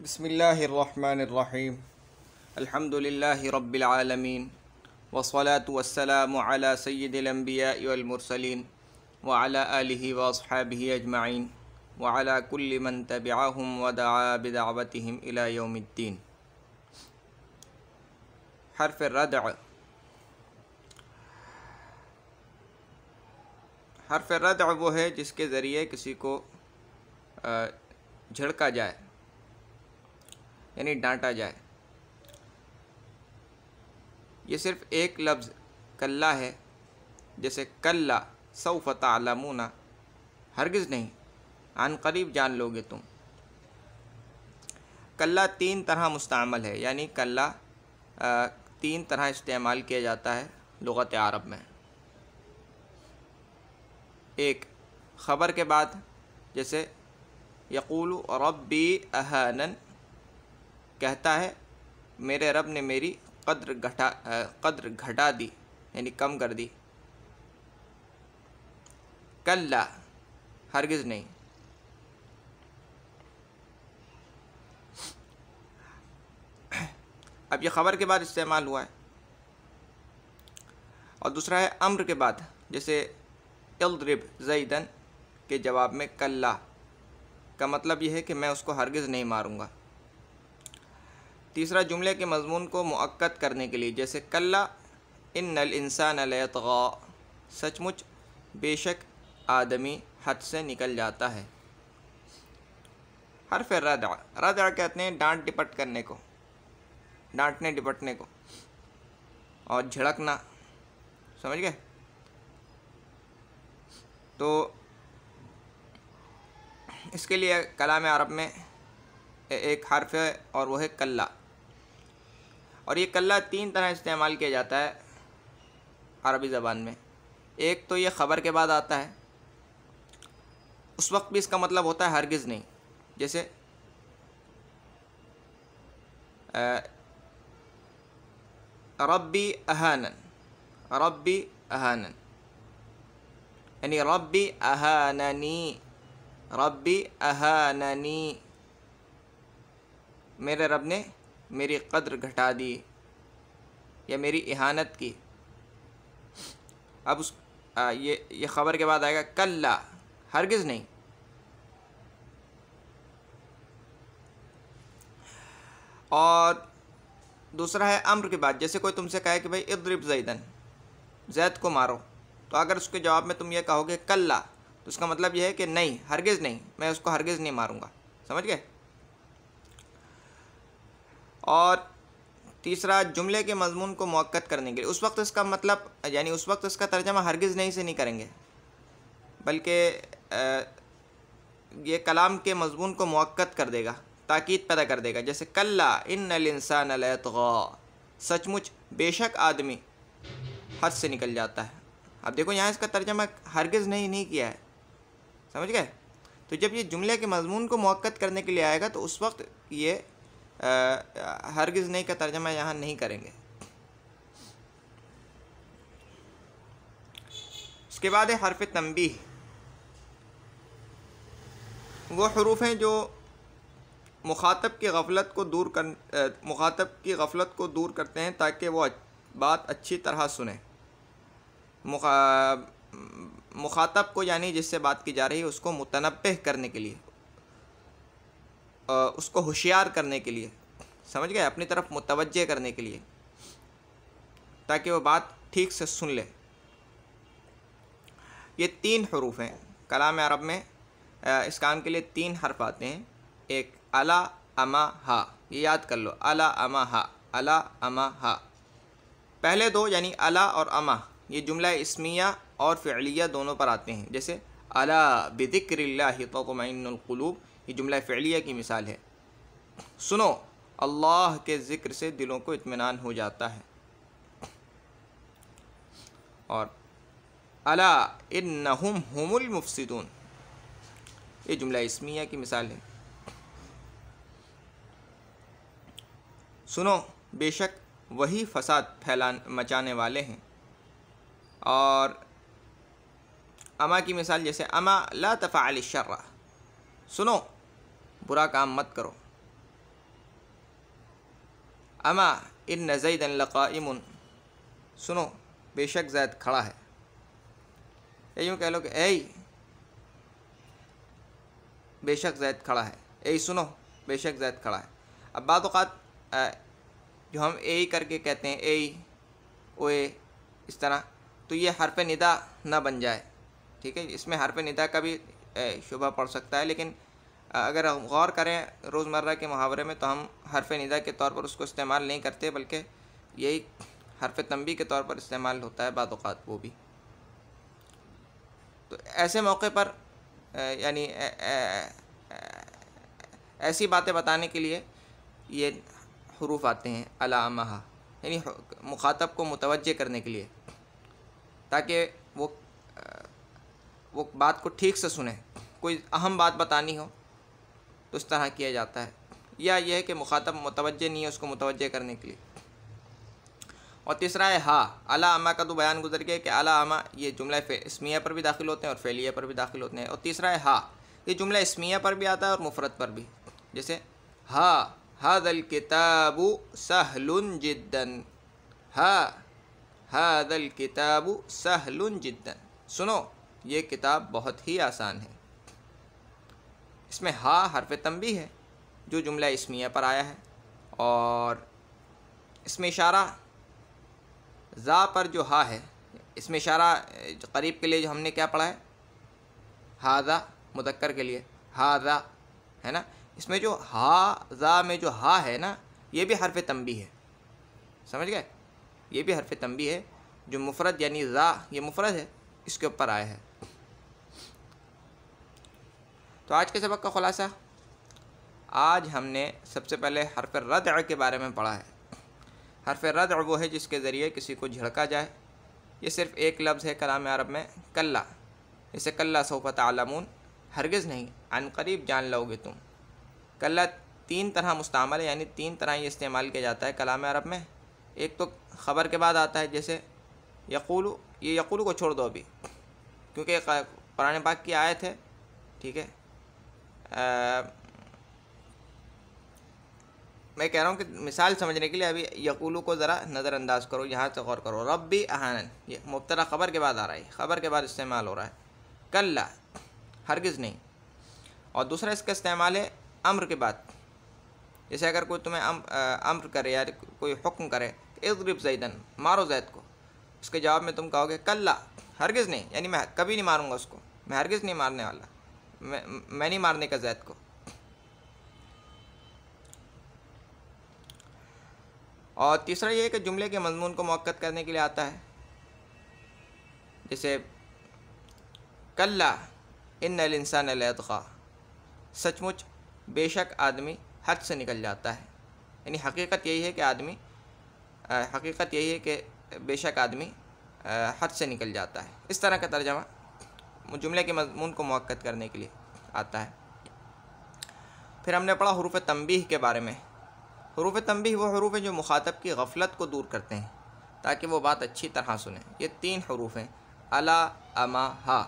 بسم اللہ الرحمن الرحیم الحمد للہ رب العالمین والصلاة والسلام علی سید الانبیاء والمرسلین وعلی آلہ واصحابہ اجمعین وعلی کل من تبعہم ودعا بدعوتہم الی یوم الدین۔ حرف ردع، حرف ردع وہ ہے جس کے ذریعے کسی کو جھڑکا جائے، یعنی ڈانٹا جائے۔ یہ صرف ایک لفظ کلا ہے، جیسے کلا سوف تعلمون، ہرگز نہیں، عن قریب جان لو گے تم۔ کلا تین طرح مستعمل ہے، یعنی کلا تین طرح استعمال کیا جاتا ہے لغت عرب میں۔ ایک خبر کے بعد، جیسے یقول ربی اہانن، کہتا ہے میرے رب نے میری قدر گھٹا دی، یعنی کم کر دی۔ کلا، ہرگز نہیں۔ اب یہ خبر کے بعد استعمال ہوا ہے۔ اور دوسرا ہے امر کے بعد، جیسے اضرب زیدن کے جواب میں کلا کا مطلب یہ ہے کہ میں اس کو ہرگز نہیں ماروں گا۔ تیسرا جملے کے مضمون کو مؤکد کرنے کے لیے، جیسے کلا ان الانسان لیطغی، سچ مچ بے شک آدمی حد سے نکل جاتا ہے۔ حرف ردع، ردع کہتے ہیں ڈانٹ ڈپٹ کرنے کو، ڈانٹنے ڈپٹنے کو، اور جھڑکنا، سمجھ گئے؟ تو اس کے لیے کلام عرب میں ایک حرف ہے اور وہ ہے کلا، اور یہ کلا تین طرح استعمال کیا جاتا ہے عربی زبان میں۔ ایک تو یہ خبر کے بعد آتا ہے، اس وقت بھی اس کا مطلب ہوتا ہے ہرگز نہیں، جیسے ربی اہانن، ربی اہانن، یعنی ربی اہاننی، ربی اہاننی، میرے رب نے میری قدر گھٹا دی یا میری اہانت کی۔ اب یہ خبر کے بعد آئے گا کلا، ہرگز نہیں۔ اور دوسرا ہے امر کے بعد، جیسے کوئی تم سے کہے کہ بھائی اضرب زیدن، زید کو مارو، تو اگر اس کے جواب میں تم یہ کہو گے کلا، تو اس کا مطلب یہ ہے کہ نہیں، ہرگز نہیں، میں اس کو ہرگز نہیں ماروں گا، سمجھ گئے؟ اور تیسرا جملے کے مضمون کو مؤکد کرنے کے لیے، اس وقت اس کا مطلب، یعنی اس وقت اس کا ترجمہ ہرگز نہیں سے نہیں کریں گے، بلکہ یہ کلام کے مضمون کو مؤکد کر دے گا، تاکید پیدا کر دے گا، جیسے کلا ان الانسان لیطغی، سچ مچ بے شک آدمی حد سے نکل جاتا ہے۔ اب دیکھو یہاں اس کا ترجمہ ہرگز نہیں کیا ہے، سمجھ گئے؟ تو جب یہ جملے کے مضمون کو مؤکد کرنے کے لیے آئے گا تو اس وقت یہ ہرگز نہیں کا ترجمہ یہاں نہیں کریں گے۔ اس کے بعد ہے حرف تنبیہ۔ وہ حروف ہیں جو مخاطب کی غفلت کو دور کرتے ہیں تاکہ وہ بات اچھی طرح سنے۔ مخاطب کو، یعنی جس سے بات کی جا رہی ہے، اس کو متنبہ کرنے کے لیے، اس کو ہوشیار کرنے کے لیے، سمجھ گئے، اپنی طرف متوجہ کرنے کے لیے، تاکہ وہ بات ٹھیک سے سن لے۔ یہ تین حروف ہیں کلام عرب میں، اس کام کے لیے تین حرف آتے ہیں، ایک الا، اما، ہا، یہ یاد کر لو، الا، اما، ہا، الا، اما، ہا۔ پہلے دو یعنی الا اور اما، یہ جملہ اسمیہ اور فعلیہ دونوں پر آتے ہیں، جیسے الا بذکر اللہ تطمئن القلوب، یہ جملہ فعلیہ کی مثال ہے، سنو اللہ کے ذکر سے دلوں کو اطمینان ہو جاتا ہے۔ اور الا انہم ہم المفسدون، یہ جملہ اسمیہ کی مثال ہے، سنو بے شک وہی فساد مچانے والے ہیں۔ اور اما کی مثال، جیسے اما لا تفعل الشر، سنو برا کام مت کرو۔ اما ان زیدا لقائم، سنو بے شک زید کھڑا ہے، یا یوں کہہ لو کہ اے بے شک زید کھڑا ہے، اے سنو بے شک زید کھڑا ہے۔ اب بعض اوقات جو ہم اے کر کے کہتے ہیں، اے اوے اس طرح، تو یہ حرف ندا نہ بن جائے، ٹھیک ہے، اس میں حرف ندا کا بھی شبہ پڑ سکتا ہے، لیکن اگر ہم غور کریں روزمرہ کے محاورے میں تو ہم حرف ندا کے طور پر اس کو استعمال نہیں کرتے، بلکہ یہی حرف تنبیہ کے طور پر استعمال ہوتا ہے بعض اوقات وہ بھی۔ تو ایسے موقع پر یعنی ایسی باتیں بتانے کے لیے یہ حروف آتے ہیں علامہ، یعنی مخاطب کو متوجہ کرنے کے لیے، تاکہ وہ بات کو ٹھیک سے سنیں۔ کوئی اہم بات بتانی ہو تو اس طرح کیا جاتا ہے، یا یہ ہے کہ مخاطب متوجہ نہیں ہے اس کو متوجہ کرنے کے لیے۔ اور تیسرا ہے ہا، علامہ کا تو بیان گزر گیا کہ علامہ یہ جملہ اسمیہ پر بھی داخل ہوتے ہیں اور فعلیہ پر بھی داخل ہوتے ہیں۔ اور تیسرا ہے ہا، یہ جملہ اسمیہ پر بھی آتا ہے اور مفرد پر بھی، جیسے ہا ھذا الکتاب سہل جدا، ہا ھذا الکتاب سہل جدا، سنو یہ کتاب بہت ہی آسان ہے۔ اس میں ہا حرف تنبیہ ہے جو جملہ اسمیہ پر آیا ہے، اور اس میں اشارہ ذا پر جو ہا ہے، اس میں اشارہ قریب کے لیے جو ہم نے کیا پڑھا ہے، ھذا مذکر کے لیے ھذا ہے نا، اس میں جو ہا ذا میں جو ہا ہے نا، یہ بھی حرف تنبیہ ہے، سمجھ گئے، یہ بھی حرف تنبیہ ہے، جو مفرد یعنی ذا یہ مفرد ہے اس کے اوپر آیا ہے۔ تو آج کے سبق کا خلاصہ، آج ہم نے سب سے پہلے حرف ردع کے بارے میں پڑھا ہے۔ حرف ردع وہ ہے جس کے ذریعے کسی کو جھڑکا جائے، یہ صرف ایک لفظ ہے کلام عرب میں، کلا، جیسے کلا سوف تعلمون، ہرگز نہیں، عن قریب جان لو گے تم۔ کلا 3 طرح مستعمل ہے، یعنی 3 طرح یہ استعمال کیا جاتا ہے کلام عرب میں۔ ایک تو خبر کے بعد آتا ہے، جیسے یقولو، یہ یقولو کو چھوڑ دو ابھی کیونکہ قرآن پاک کی آیت ہے، ٹھیک ہے، میں کہہ رہا ہوں کہ مثال سمجھنے کے لیے ابھی یقولو کو ذرا نظر انداز کرو، یہاں سے غور کرو۔ ربی احانن، یہ مبتدا خبر کے بعد آ رہا ہے، خبر کے بعد استعمال ہو رہا ہے، کلا ہرگز نہیں۔ اور دوسرا اس کا استعمال ہے امر کے بعد، جیسے اگر کوئی تمہیں امر کرے یا کوئی حکم کرے کہ اضرب زیدن، مارو زید کو، اس کے جواب میں تم کہو گے کلا، ہرگز نہیں، یعنی میں کبھی نہیں ماروں گا اس کو، میں ہرگز نہیں مارنے والا، میں نہیں مارنے کا زید کو۔ اور تیسرا یہ ہے کہ جملے کے مضمون کو مؤکد کرنے کے لیے آتا ہے، جیسے کلا ان الانسان لیطغی، سچ مچ بے شک آدمی حد سے نکل جاتا ہے، یعنی حقیقت یہی ہے کہ بے شک آدمی حد سے نکل جاتا ہے۔ اس طرح کا ترجمہ جملے کے مضمون کو مؤکد کرنے کے لیے آتا ہے۔ پھر ہم نے پڑھا حروف تنبیہ کے بارے میں۔ حروف تنبیہ وہ حروف ہیں جو مخاطب کی غفلت کو دور کرتے ہیں تاکہ وہ بات اچھی طرح سنیں۔ یہ 3 حروف ہیں، الا، اما، ہا۔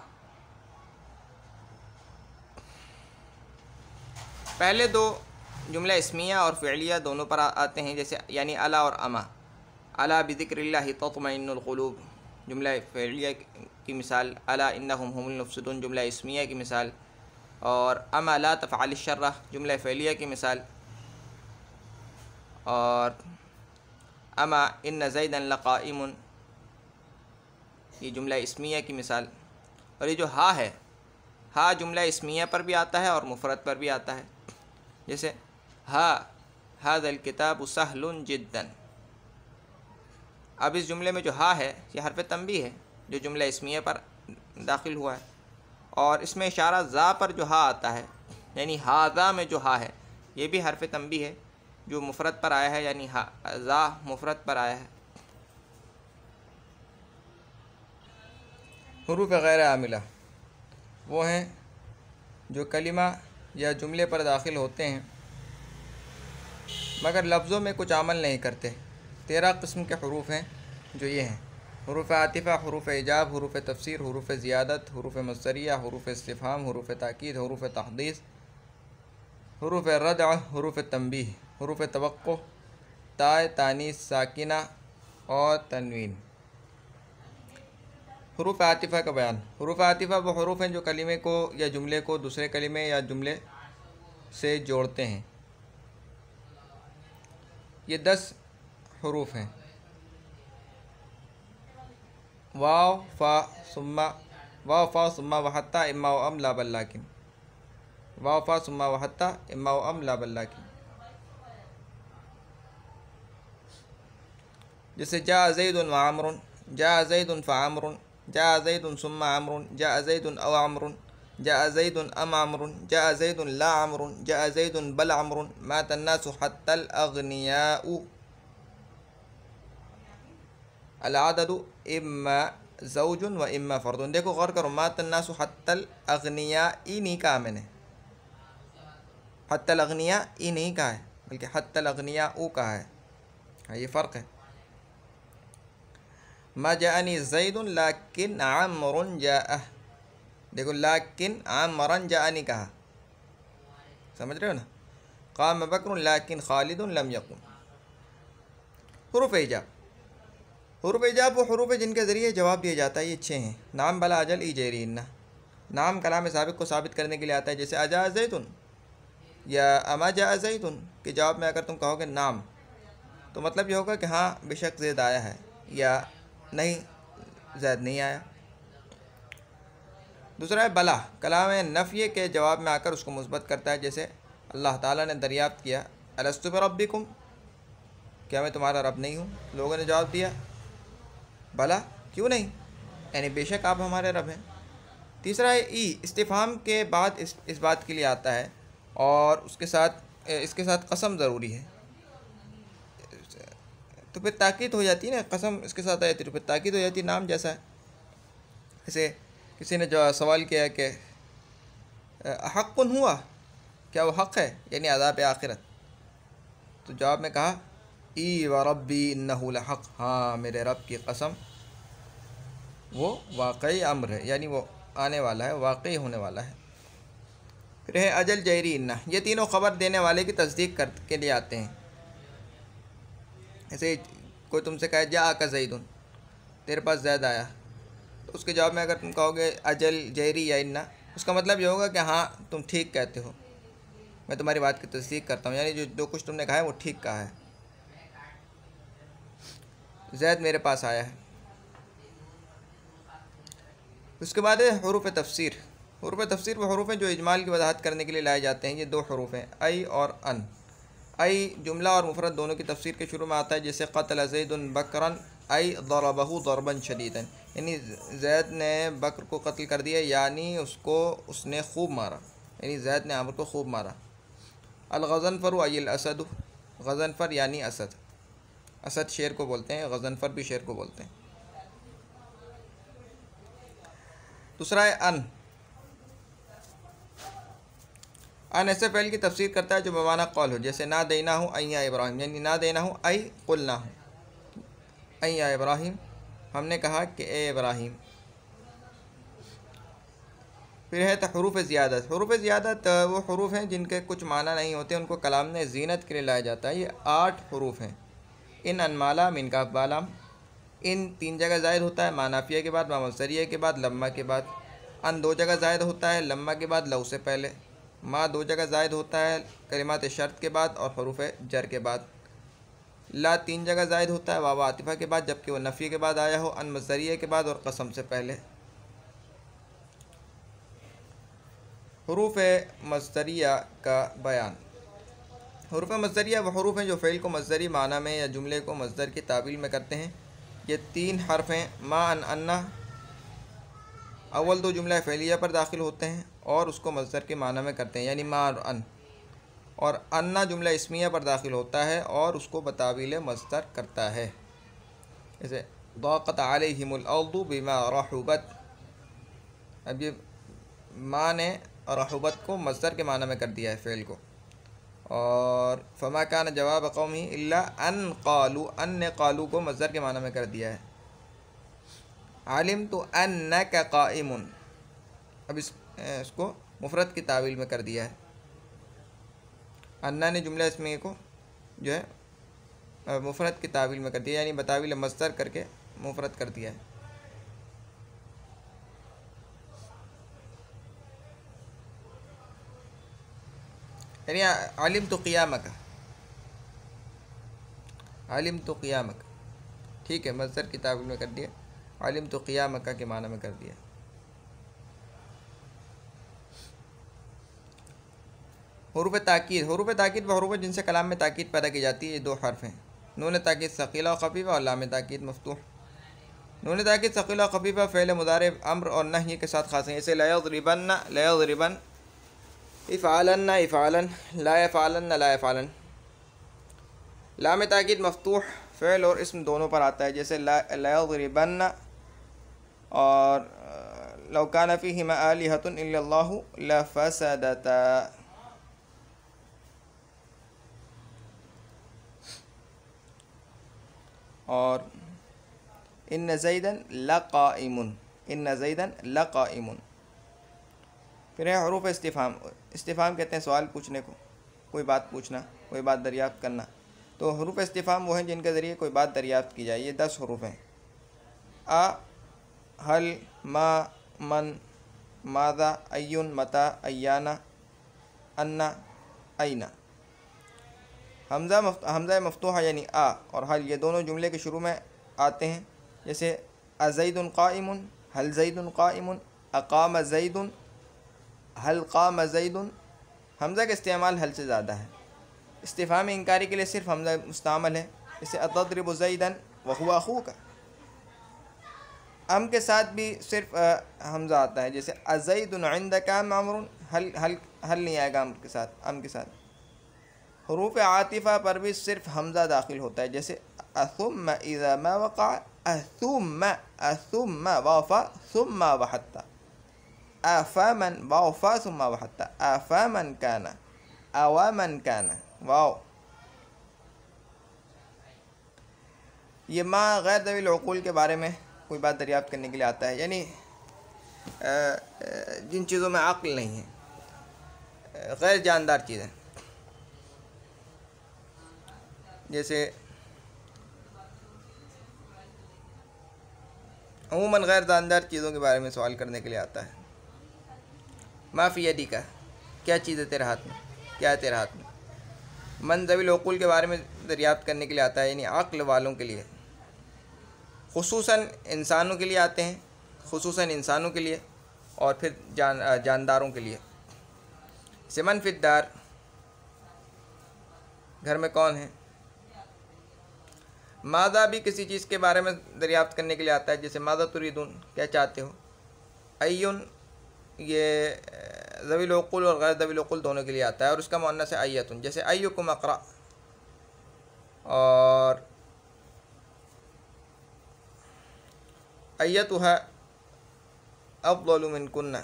پہلے 2 جملہ اسمیہ اور فعلیہ دونوں پر آتے ہیں، جیسے یعنی الا اور اما۔ الا بذکر اللہ تطمئن القلوب، جملہ فعلیہ کی مثال، الا انہم هم المفسدون، جملہ اسمیہ کی مثال، اور اما لا تفعل الشر، جملہ فعلیہ کی مثال، اور اما ان زیدا لقائم، یہ جملہ اسمیہ کی مثال۔ اور یہ جو ہا ہے، ہا جملہ اسمیہ پر بھی آتا ہے اور مفرد پر بھی آتا ہے، جیسے ہا ھذا الکتاب سہل جدا۔ اب اس جملے میں جو ہا ہے یہ حرف تنبیہ ہے جو جملہ اسمیہ پر داخل ہوا ہے، اور اس میں اشارہ ذا پر جو ہا آتا ہے، یعنی ھذا میں جو ہا ہے یہ بھی حرف تنبیہ ہے جو مفرد پر آیا ہے، یعنی ذا مفرد پر آیا ہے۔ حروف غیر عاملہ وہ ہیں جو کلمہ یا جملے پر داخل ہوتے ہیں مگر لفظوں میں کچھ عمل نہیں کرتے۔ 13 قسم کے حروف ہیں جو یہ ہیں: حروف عاطفہ، حروف ایجاب، حروف تفسیر، حروف زیادت، حروف مصدریہ، حروف استفہام، حروف تاکید، حروف تحدیث، حروف ردع، حروف تنبیہ، حروف توقع، تائے تانیث ساکنہ اور تنوین۔ حروف عاطفہ کا بیان۔ حروف عاطفہ وہ حروف ہیں جو کلمے کو یا جملے کو دوسرے کلمے یا جملے سے جوڑتے ہیں۔ یہ 10 حروف ہیں: واو فا ثم وحتی اما و ام لا بل لیکن۔ واو فا ثم وحتی اما و ام لا بل لیکن۔ جیسے جاء زید و عمر، جاء زید فعمر، جاء زید ثم عمر، جاء زید او عمر، جاء زید ام عمر، جاء زید لا عمر، جاء زید بل عمر، مات الناس حتى الاغنیاء، العدد اما زوج و اما فرد۔ دیکھو غور کرو، مات الناس حتى الاغنیاء ای نہیں کہا میں نے، حتى الاغنیاء ای نہیں کہا ہے بلکہ حتى الاغنیاء کہا ہے، یہ فرق ہے۔ ما جاءنی زید لیکن عمر جاءہ، دیکھو لیکن عمرا جاءنی کہا، سمجھ رہے ہو نا؟ قام بکر لیکن خالد لم یقم۔ حروف ایجاب۔ حروف ایجاب وہ حروف ہیں جن کے ذریعے جواب دیا جاتا ہے، یہ 6 ہیں: نام بلا اجل ای جیری انہ۔ نام کلام سابق کو ثابت کرنے کے لیے آتا ہے، جیسے اجاء زید یا اما جاء زید کے جواب میں اگر تم کہو گے نام تو مطلب یہ ہوگا کہ ہاں بے شک زید آیا ہے، یا نہیں زید نہیں آیا۔ دوسرا ہے بلا، کلام نفی کے جواب میں آ کر اس کو مثبت کرتا ہے، جیسے اللہ تعالیٰ نے دریافت کیا الست بربکم، کیا میں تمہارا رب نہیں ہوں؟ لوگوں نے جواب دیا بلا، کیوں نہیں، یعنی بے شک آپ ہمارے رب ہیں۔ تیسرا ہے ای، استفہام کے بعد اس بات کے لیے آتا ہے اور اس کے ساتھ قسم ضروری ہے، تو پھر تاکید ہو جاتی ہے نا، قسم اس کے ساتھ آئی تو پھر تاکید ہو جاتی ہے، نام جیسا ہے۔ جیسے کسی نے جو سوال کیا کہ حق ہوا، کیا وہ حق ہے، یعنی عذاب آخرت، تو جواب میں کہا ای وربی انہ لحق، ہاں میرے رب کی قسم وہ واقعی امر ہے، یعنی وہ آنے والا ہے، واقعی ہونے والا ہے۔ پھر ہے اجل جیری انہ، یہ تینوں خبر دینے والے کی تصدیق کے لیے آتے ہیں۔ ایسے کوئی تم سے کہے جاءک زید، تیرے پاس زید آیا، تو اس کے جواب میں اگر تم کہو گے اجل جیری یا انہ، اس کا مطلب یہ ہوگا کہ ہاں تم ٹھیک کہتے ہو، میں تمہاری بات کی تصدیق کرتا ہوں، یعنی جو کچھ تم نے کہا ہے وہ ٹھیک کہا ہے، زید میرے پاس آیا ہے۔ اس کے بعد ہے حروف تفسیر۔ حروف تفسیر وہ حروف ہیں جو اجمال کی وضاحت کرنے کے لیے لائے جاتے ہیں، یہ 2 حروف ہیں، ای اور ان۔ ای جملہ اور مفرد دونوں کی تفسیر کے شروع میں آتا ہے، جیسے قتل زید بکرا ای ضربہ ضربا شدیدا، یعنی زید نے بکر کو قتل کر دیا، یعنی اس نے خوب مارا، یعنی زید نے عمرو کو خوب مارا۔ الغضنفر ای الاسد، غضنفر یعنی اسد، اسد شیر کو بولتے ہیں، غضنفر بھی شیر کو بولتے ہیں۔ دوسرا ہے ان۔ ان ایسے فعل کی تفسیر کرتا ہے جو بمعنی قول ہو، جیسے نا دینا ہوں این یا ابراہیم، یعنی نا دینا ہوں ای قلنا ہوں، این یا ابراہیم، ہم نے کہا کہ اے ابراہیم۔ پھر ہے حروف زیادت۔ حروف زیادت وہ حروف ہیں جن کے کچھ معنی نہیں ہوتے، ان کو کلام میں زینت کے لیے لایا جاتا ہے، یہ 8 حروف ہیں۔ ان مالا من کاف بالام، ان 3 جگہ زائد ہوتا ہے، ما نافیہ کے بعد، ما مصدریہ کے بعد، لما کے بعد۔ ان 2 جگہ زائد ہوتا ہے، لما کے بعد، لو سے پہلے۔ ما 2 جگہ زائد ہوتا ہے، کلمات شرط کے بعد اور حروف جر کے بعد۔ لا 3 جگہ زائد ہوتا ہے، واو عاطفہ کے بعد جبکہ وہ نفی کے بعد آیا ہو، ان مصدریہ کے بعد اور قسم سے پہلے۔ حروف مصدریہ کا بیان۔ حروف مصدریہ وہ حروف ہیں جو فعل کو مصدری معنی میں یا جملے کو مصدر کی تعبیل میں کرتے ہیں۔ یہ 3 حرف ہیں، ما ان انا، اول 2 جملہ فعلیہ پر داخل ہوتے ہیں اور اس کو مصدر کے معنی میں کرتے ہیں، یعنی ما اور ان، اور انا جملہ اسمیہ پر داخل ہوتا ہے اور اس کو بتعبیل مصدر کرتا ہے، جیسے ضاقت علیہم الارض بما رحبت۔ اب یہ ما نے رحبت کو مصدر کے معنی میں کر دیا ہے فعل کو، اور فما کان جواب قومہ الا ان قالوا، ان نے قالوا کو مصدر کے معنی میں کر دیا ہے۔ علمت انک قائم، اب اس کو مفرد کی تعویل میں کر دیا ہے۔ انا نے جملہ اسمیہ کو جو ہے مفرد کی تعویل میں کر دیا، یعنی بتاویل مصدر کر کے مفرد کر دیا ہے۔ یعنی علمت قیامک، علمت قیامک، ٹھیک ہے، مصدر کی تعویل میں کر دیا، علمت قیامک کے معنی میں کر دیا۔ حروف تاکید، حروف تاکید وہ حروف جن سے کلام میں تاکید پیدا کی جاتی ہے، یہ دو حرف ہیں، نون تاکید ثقیلہ و خفیفہ اور لام تاکید مفتوح۔ نون تاکید ثقیلہ و خفیفہ فعل مضارع امر اور نہی کے ساتھ خاص ہیں، جیسے لا یضربن، لا یضربن، افعلن، افعلن، لا یفعلن، لا یفعلن۔ لام تاکید مفتوح فعل اور اسم دونوں پر آتا ہے، جیسے لا یضربن اور لو کان فیہما آلہۃ الا اللہ لفسدتا۔ اور ان زیدن لقائم، ان زیدن لقائم۔ پھر ہے حروف استفہام، استفہام کہتے ہیں سوال پوچھنے کو، کوئی بات پوچھنا، کوئی بات دریافت کرنا، تو حروف استفہام وہ ہیں جن کے ذریعے کوئی بات دریافت کی جائے، یہ 10 حروف ہیں، ہل، ما، من، ماذا، ایون، متا، ایانا، انا، اینا۔ حمزہ مفتوحہ یعنی اور حل، یہ دونوں جملے کے شروع میں آتے ہیں، جیسے ازید قائم، حل زید قائم، اقام زید، حل قام زید۔ حمزہ کا استعمال حل سے زیادہ ہے۔ استفہام انکاری کے لیے صرف حمزہ مستعمل ہے، جیسے اتضرب زیدا وهو اخوک۔ ام کے ساتھ بھی صرف حمزہ آتا ہے، جیسے ازید عندک ام عمر، حل نہیں آئے گا ام کے ساتھ، ام کے ساتھ۔ حروف عاطفہ پر بھی صرف حمزہ داخل ہوتا ہے، جیسے ثم اذا ما وقع، ثم وفا ثم وحتى، افمن وفا ثم وحتى، افمن كان، اومن كان، واو۔ یہ ما غیر ذوی العقول کے بارے میں کوئی بات دریافت کرنے کے لیے آتا ہے، یعنی جن چیزوں میں عقل نہیں ہے، غیر جاندار چیزیں، جیسے عموماً غیر جاندار چیزوں کے بارے میں سوال کرنے کے لیے آتا ہے۔ ما فی یدی کا، کیا چیز ہے تیرے ہاتھ میں، کیا ہے تیرے ہاتھ میں۔ من ذوی العقول کے بارے میں دریافت کرنے کے لیے آتا ہے، یعنی عقل والوں کے لیے، خصوصاً انسانوں کے لیے آتے ہیں، خصوصاً انسانوں کے لیے اور پھر جانداروں کے لیے۔ جیسے من فی الدار، گھر میں کون ہے۔ ماذا بھی کسی چیز کے بارے میں دریافت کرنے کے لیے آتا ہے، جیسے ماذا تريدون، کیا چاہتے ہو۔ ایون، یہ ذوی العقول اور غیر ذوی العقول دونوں کے لیے آتا ہے، اور اس کا مؤنث ہے ایتن، جیسے ایکم اقرأ، اور ایتھا افضل منکن۔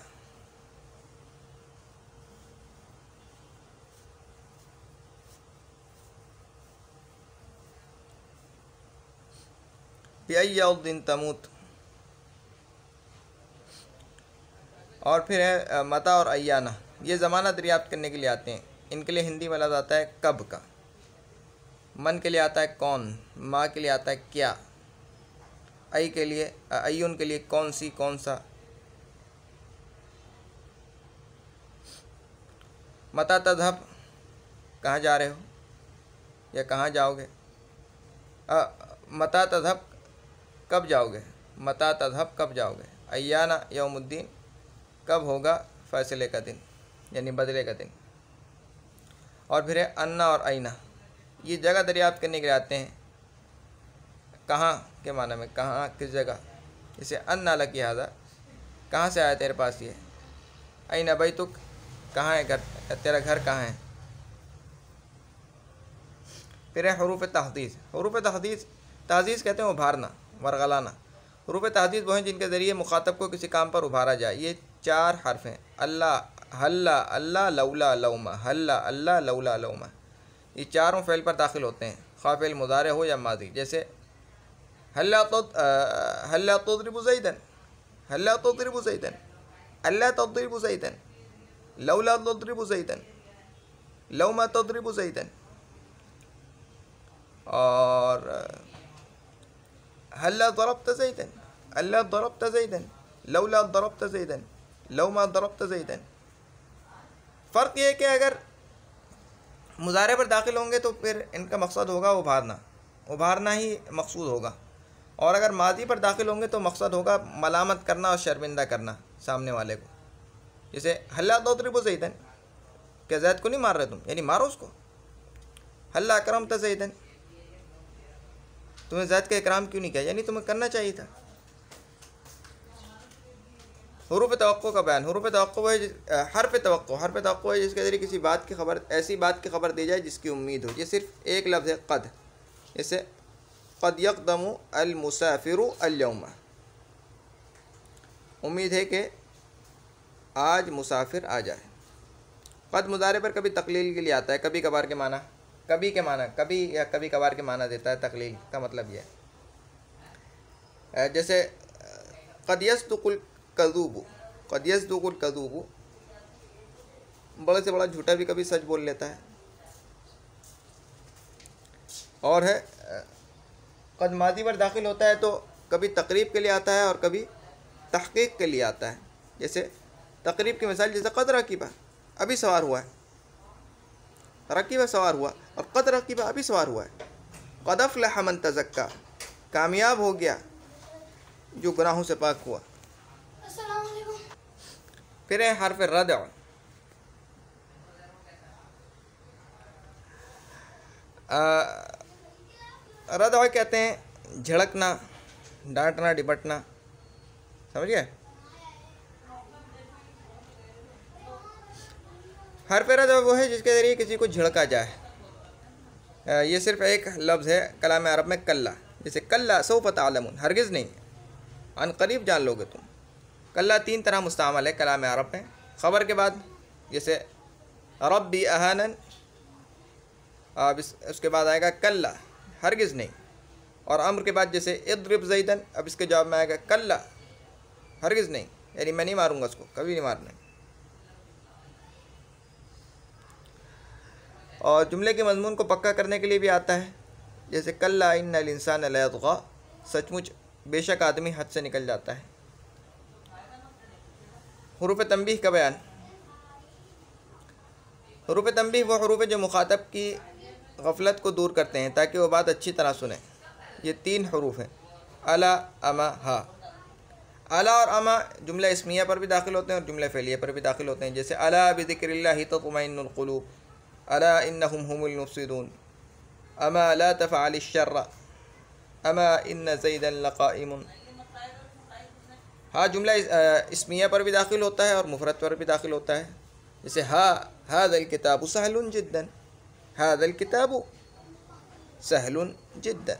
بأی ارض تموت۔ اور پھر ہے متا اور ایانہ، یہ زمانہ دریافت کرنے کے لیے آتے ہیں، ان کے لیے ہندی میں لفظ آتا ہے کب کا۔ من کے لیے آتا ہے کون، ما کے لیے آتا ہے کیا، ای کے لیے، ایون کے لیے کون سی، کون سا۔ متا تذهب، کہاں جا رہے ہو یا کہاں جاؤ گے۔ متا تذهب، کب جاؤ گے، متا تذهب، کب جاؤ گے۔ ایانا یوم الدین، کب ہوگا فیصلے کا دن، یعنی بدلے کا دن۔ اور پھر ہے انا اور اینا، یہ جگہ دریافت کرنے کے لیے آتے ہیں، کہاں کے معنی میں، کہاں، کس جگہ، جیسے انا لکی ھذا، کہاں سے آیا تیرے پاس یہ۔ این بیتک، کہاں ہے گھر، تیرا گھر کہاں ہے۔ پھر ہے حروف تحدیث، حروف تحدیث کہتے ہیں ابھارنا، ورغلانا۔ حروف تحدیث وہ ہیں جن کے ذریعے مخاطب کو کسی کام پر ابھارا جائے، یہ 4 حرف ہیں، اللہ، حلا، اللہ، لولا، لوما، حلا، اللہ، لولا، لوما۔ یہ چاروں فعل پر داخل ہوتے ہیں، خواہ فعل مضارع ہو یا ماضی، جیسے حلا تضرب زیدا، حلا تضرب زیدا، اللہ تضرب زیدا، لولا تضرب زیدا، لوما تضرب زیدا۔ اور ہلا ضربت زیدن، اللہ ضربت زیدن، لولا ضربت زیدن، لو ما ضربت زیدن۔ فرق یہ ہے کہ اگر مضارع پر داخل ہوں گے تو پھر ان کا مقصد ہوگا ابھارنا، ابھارنا ہی مقصود ہوگا، اور اگر ماضی پر داخل ہوں گے تو مقصد ہوگا ملامت کرنا اور شرمندہ کرنا سامنے والے کو۔ جیسے ہلا تضرب زیدن، کہ زید کو نہیں مار رہے تم، یعنی مارو اس کو۔ ہلا اکرمت زیدن، تمہیں زید کا اکرام کیوں نہیں کیا، یعنی تمہیں کرنا چاہیے تھا۔ حروف توقع کا بیان، حروف توقع وہ ہے، حرف توقع، حرف توقع ہے جس کے ذریعے کسی بات کی خبر، ایسی بات کی خبر دی جائے جس کی امید ہو۔ یہ صرف ایک لفظ ہے قد، جیسے قد یقدم المسافر اليوم، امید ہے کہ آج مسافر آ جائے۔ قد مضارع پر کبھی تقلیل کے لیے آتا ہے، کبھی کبھار کے معنی، کبھی کے معنی، کبھی یا کبھی کبھار کے معنی دیتا ہے، تقلیل کا مطلب یہ ہے۔ جیسے قد یصدق الکذوب، قد یصدق الکذوب، بڑے سے بڑا جھوٹا بھی کبھی سچ بول لیتا ہے۔ اور ہے قد ماضی پر داخل ہوتا ہے تو کبھی تقریب کے لیے آتا ہے اور کبھی تحقیق کے لیے آتا ہے۔ جیسے تقریب کی مثال، جیسے قد رکیبہ، ابھی سوار ہوا ہے، رکیبہ سوار ہوا، اور قد رکیبہ ابھی سوار ہوا ہے۔ قد افلح من تزکا، کامیاب ہو گیا جو گناہوں سے پاک ہوا۔ السلام علیکم۔ پھر ہے حرف ردع، ردع کہتے ہیں جھڑکنا، ڈانٹنا، ڈپٹنا، سمجھ گئے؟ حرف ردع وہ ہے جس کے ذریعے کسی کو جھڑکا جائے۔ یہ صرف ایک لفظ ہے کلام عرب میں، کلا، جیسے کلا سوف تعلمون، ہرگز نہیں، عن قریب جان لو گے تم۔ کلا 3 طرح مستعمل ہے کلام عرب میں، خبر کے بعد جیسے ربی اہانن، اب اس کے بعد آئے گا کلا، ہرگز نہیں، اور امر کے بعد جیسے اضرب زیدن، اب اس کے جواب میں آئے گا کلا، ہرگز نہیں، یعنی میں نہیں ماروں گا اس کو، کبھی نہیں مارنا۔ اور جملے کے مضمون کو پکا کرنے کے لیے بھی آتا ہے، جیسے کلا ان الانسان لیطغی، سچ مچ بے شک آدمی حد سے نکل جاتا ہے۔ حروف تنبیہ کا بیان، حروف تنبیہ وہ حروف جو مخاطب کی غفلت کو دور کرتے ہیں تاکہ وہ بات اچھی طرح سنیں۔ یہ 3 حروف ہیں، الا، اما، ہا۔ الا اور اما جملہ اسمیہ پر بھی داخل ہوتے ہیں اور جملہ فعلیہ پر بھی داخل ہوتے ہیں، جیسے الا بذکر اللہ تطمئن القلوب، الا انہم هم المفسدون، اما لا تفعل الشر، اما ان زیدا لقائم۔ ہاں جملہ اسمیہ پر بھی داخل ہوتا ہے اور مفرد پر بھی داخل ہوتا ہے، جیسے هذا الكتاب سهل جدا، هذا الكتاب سهل جدا۔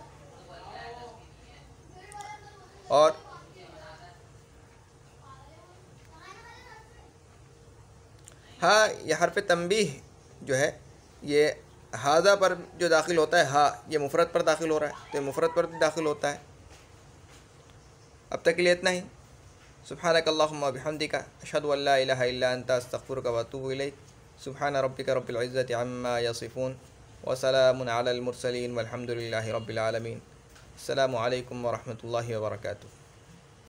اور ہاں یہ حرف تنبیہ جو ہے، یہ ہاذا پر جو داخل ہوتا ہے، ہاں یہ مفرد پر داخل ہو رہا ہے تو یہ مفرد پر بھی داخل ہوتا ہے۔ اب تک کے لیے اتنا ہی۔ سبحانک اللہم و بحمدک، اشہد ان لا الہ الا انت، استغفرک و اتوب الیک۔ سبحان ربک رب العزۃ عما یصفون، وسلام علی المرسلین، والحمد للہ رب العالمین۔ السلام علیکم ورحمۃ اللہ وبرکاتہ۔